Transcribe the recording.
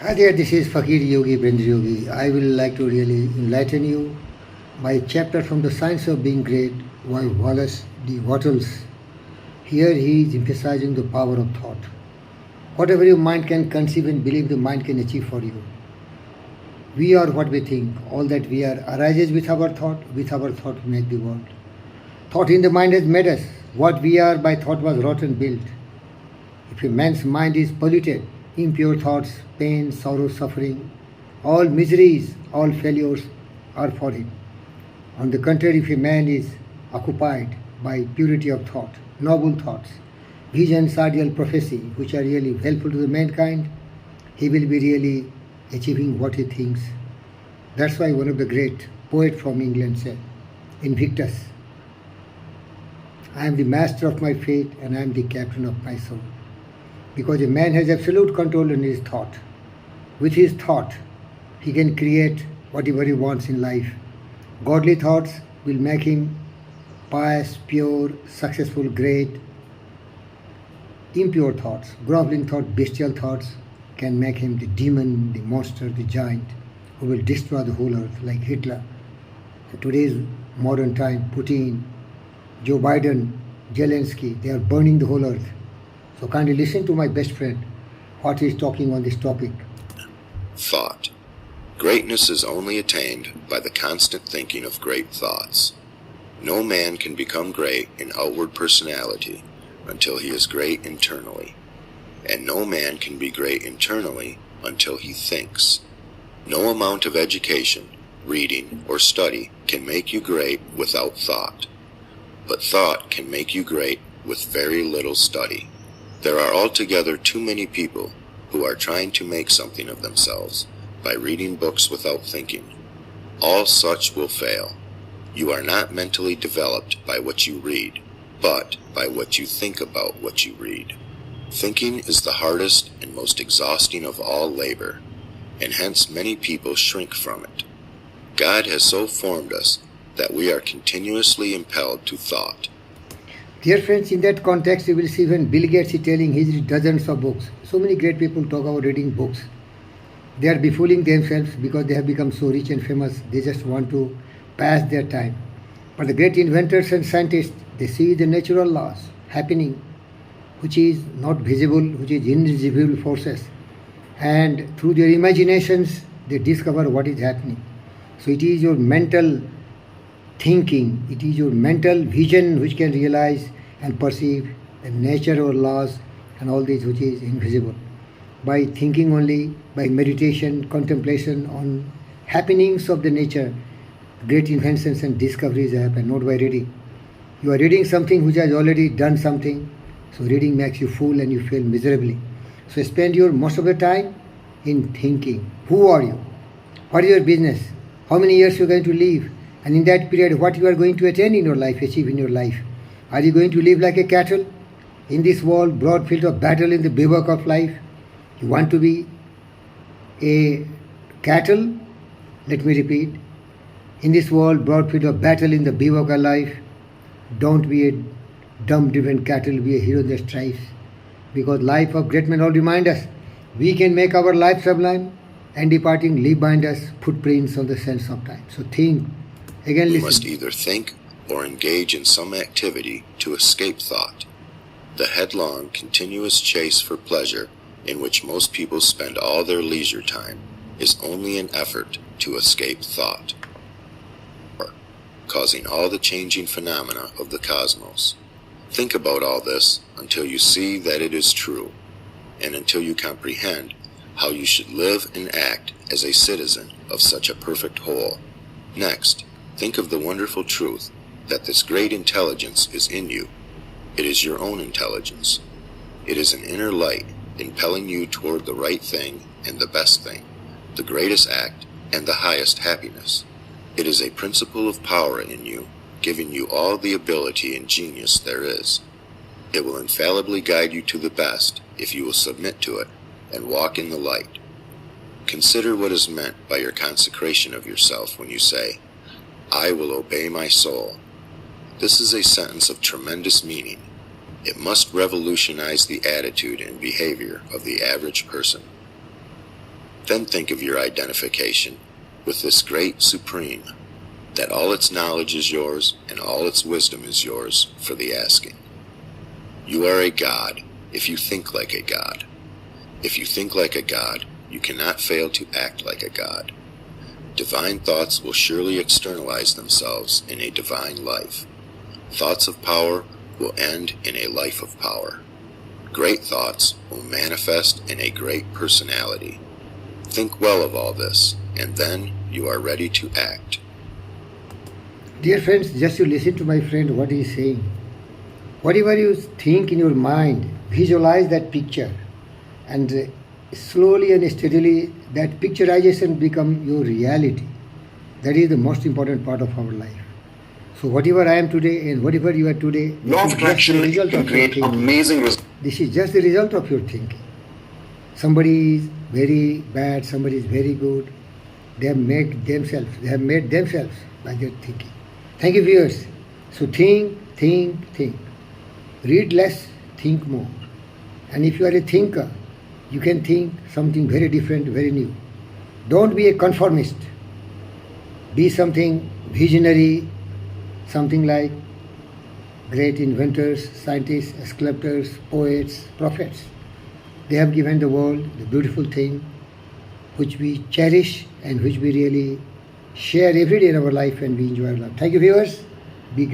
Hi there, this is Fakir Yogi Brendra Yogi. I will like to really enlighten you by chapter from The Science of Being Great by Wallace D. Wattles. Here he is emphasizing the power of thought. Whatever your mind can conceive and believe, the mind can achieve for you. We are what we think. All that we are arises with our thought. With our thought we make the world. Thought in the mind has made us. What we are by thought was wrought and built. If a man's mind is polluted, impure thoughts, pain, sorrow, suffering, all miseries, all failures are for him. On the contrary, if a man is occupied by purity of thought, noble thoughts, visions, ideal prophecy, which are really helpful to the mankind, he will be really achieving what he thinks. That's why one of the great poets from England said, Invictus, I am the master of my fate and I am the captain of my soul. Because a man has absolute control in his thought. With his thought, he can create whatever he wants in life. Godly thoughts will make him pious, pure, successful, great. Impure thoughts, groveling thoughts, bestial thoughts can make him the demon, the monster, the giant who will destroy the whole earth like Hitler. In today's modern time, Putin, Joe Biden, Zelensky, they are burning the whole earth. So kindly listen to my best friend, what he is talking on this topic. Thought. Greatness is only attained by the constant thinking of great thoughts. No man can become great in outward personality until he is great internally. And no man can be great internally until he thinks. No amount of education, reading, or study can make you great without thought. But thought can make you great with very little study. There are altogether too many people who are trying to make something of themselves by reading books without thinking. All such will fail. You are not mentally developed by what you read, but by what you think about what you read. Thinking is the hardest and most exhausting of all labor, and hence many people shrink from it. God has so formed us that we are continuously impelled to thought. Dear friends, in that context, you will see when Bill Gates is telling he's read dozens of books. So many great people talk about reading books. They are befooling themselves because they have become so rich and famous. They just want to pass their time. But the great inventors and scientists, they see the natural laws happening, which is not visible, which is invisible forces. And through their imaginations, they discover what is happening. So it is your mental thinking, it is your mental vision which can realize and perceive the nature or laws and all this which is invisible. By thinking only, by meditation, contemplation on happenings of the nature, great inventions and discoveries happen, not by reading. You are reading something which has already done something, so reading makes you fool and you fail miserably. So spend your most of the time in thinking. Who are you? What is your business? How many years you are going to live? And in that period, what you are going to attain in your life, achieve in your life. Are you going to live like a cattle in this world, broad field of battle in the bivouac of life? You want to be a cattle? Let me repeat. In this world, broad field of battle in the bivouac of life, don't be a dumb-driven cattle, be a hero that strives. Because life of great men all remind us, we can make our life sublime, and departing leave behind us footprints on the sands of time. So think. Again, You listen. must either think or engage in some activity to escape thought. The headlong, continuous chase for pleasure in which most people spend all their leisure time is only an effort to escape thought, causing all the changing phenomena of the cosmos. Think about all this until you see that it is true, and until you comprehend how you should live and act as a citizen of such a perfect whole. Next, think of the wonderful truth that this great intelligence is in you. It is your own intelligence. It is an inner light impelling you toward the right thing and the best thing, the greatest act and the highest happiness. It is a principle of power in you, giving you all the ability and genius there is. It will infallibly guide you to the best if you will submit to it and walk in the light. Consider what is meant by your consecration of yourself when you say, I will obey my soul. This is a sentence of tremendous meaning. It must revolutionize the attitude and behavior of the average person. Then think of your identification with this great Supreme, that all its knowledge is yours and all its wisdom is yours for the asking. You are a God if you think like a God. If you think like a God, you cannot fail to act like a God. Divine thoughts will surely externalize themselves in a divine life. Thoughts of power will end in a life of power. Great thoughts will manifest in a great personality. Think well of all this, and then you are ready to act. Dear friends, just you listen to my friend what he is saying. Whatever you think in your mind, visualize that picture, and slowly and steadily that picturization become your reality. That is the most important part of our life. So whatever I am today and whatever you are today, Law of attraction can create amazing results. This is just the result of your thinking. Somebody is very bad, somebody is very good. They have made themselves by their thinking. Thank you, viewers. So think. Read less, think more. And if you are a thinker, you can think something very different, very new. Don't be a conformist. Be something visionary, something like great inventors, scientists, sculptors, poets, prophets. They have given the world the beautiful thing which we cherish and which we really share every day in our life and we enjoy our life. Thank you, viewers. Be great.